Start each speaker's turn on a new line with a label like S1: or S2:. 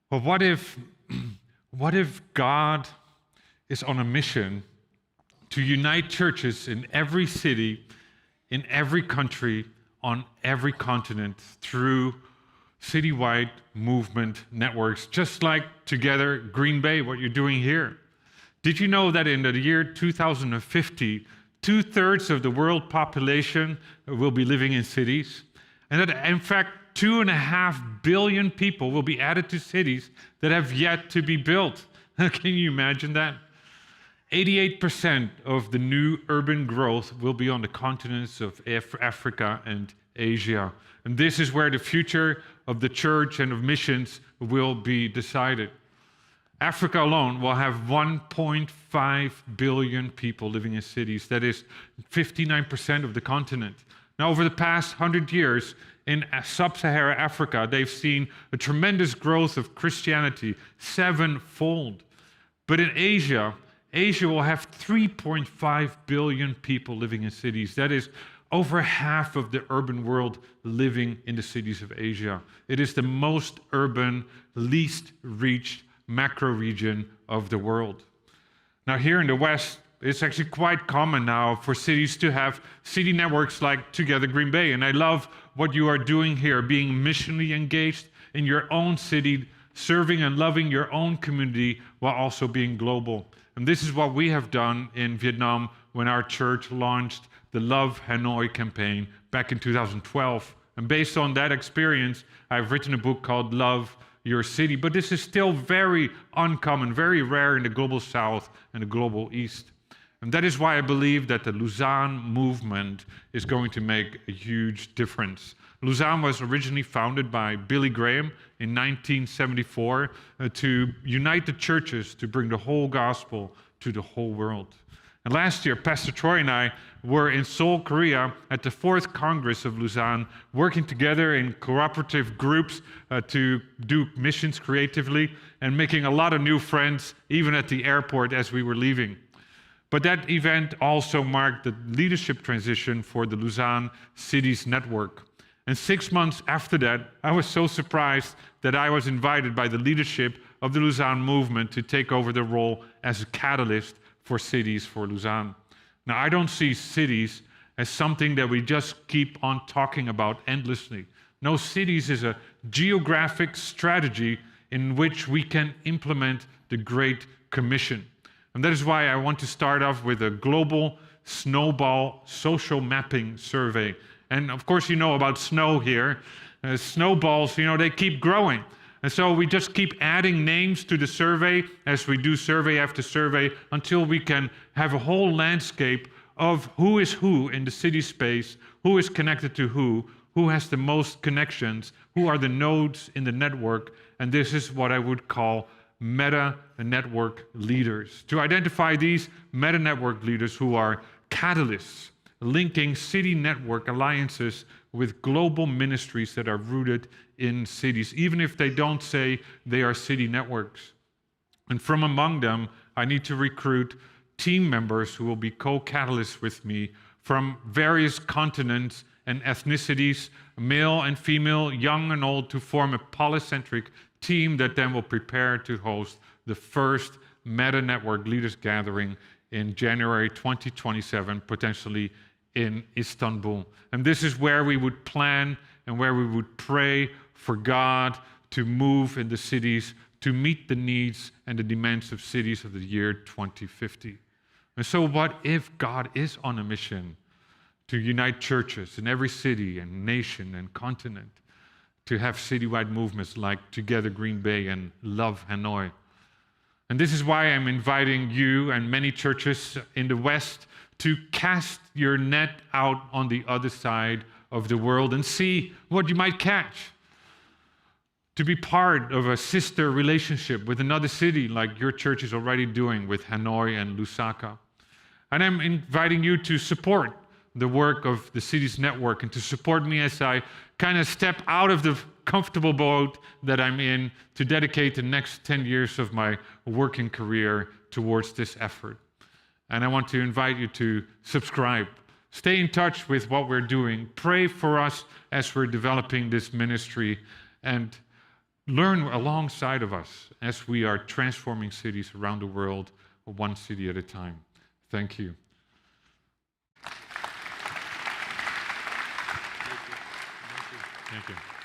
S1: Well, what if God is on a mission to unite churches in every city, in every country, on every continent through citywide movement networks, just like Together Green Bay, what you're doing here? Did you know that in the year 2050, 2/3 of the world population will be living in cities? And that, in fact, 2.5 billion people will be added to cities that have yet to be built. Can you imagine that? 88% of the new urban growth will be on the continents of Africa and Asia. And this is where the future of the church and of missions will be decided. Africa alone will have 1.5 billion people living in cities. That is 59% of the continent. Now, over the past 100 years, in sub-Saharan Africa, they've seen a tremendous growth of Christianity, 7-fold. But in Asia will have 3.5 billion people living in cities. That is over half of the urban world living in the cities of Asia. It is the most urban, least reached macro region of the world. Now, here in the West, it's actually quite common now for cities to have city networks like Together Green Bay. And I love what you are doing here, being missionally engaged in your own city, serving and loving your own community while also being global. And this is what we have done in Vietnam when our church launched the Love Hanoi campaign back in 2012. And based on that experience, I've written a book called Love Your City. But this is still very uncommon, very rare in the global South and the global East. And that is why I believe that the Lausanne movement is going to make a huge difference. Lausanne was originally founded by Billy Graham in 1974 to unite the churches, to bring the whole gospel to the whole world. And last year, Pastor Troy and I were in Seoul, Korea at the 4th Congress of Lausanne, working together in cooperative groups to do missions creatively and making a lot of new friends, even at the airport as we were leaving. But that event also marked the leadership transition for the Lausanne Cities Network. And 6 months after that, I was so surprised that I was invited by the leadership of the Lausanne movement to take over the role as a catalyst for cities for Lausanne. Now, I don't see cities as something that we just keep on talking about endlessly. No, cities is a geographic strategy in which we can implement the Great Commission. And that is why I want to start off with a global snowball social mapping survey. And of course, you know about snow here. Snowballs, they keep growing. And so we just keep adding names to the survey as we do survey after survey until we can have a whole landscape of who is who in the city space, who is connected to who has the most connections, who are the nodes in the network. And this is what I would call meta-network leaders. To identify these meta-network leaders who are catalysts, linking city network alliances with global ministries that are rooted in cities, even if they don't say they are city networks. And from among them, I need to recruit team members who will be co-catalysts with me from various continents and ethnicities, male and female, young and old, to form a polycentric team that then will prepare to host the first meta-network leaders gathering in January 2027, potentially in Istanbul. And this is where we would plan and where we would pray for God to move in the cities to meet the needs and the demands of cities of the year 2050. And so what if God is on a mission to unite churches in every city and nation and continent, to have citywide movements like Together Green Bay and Love Hanoi? And this is why I'm inviting you and many churches in the West to cast your net out on the other side of the world and see what you might catch. To be part of a sister relationship with another city like your church is already doing with Hanoi and Lusaka. And I'm inviting you to support the work of the Cities Network and to support me as I kind of step out of the comfortable boat that I'm in to dedicate the next 10 years of my working career towards this effort. And I want to invite you to subscribe. Stay in touch with what we're doing. Pray for us as we're developing this ministry. And learn alongside of us as we are transforming cities around the world, one city at a time. Thank you. Thank you.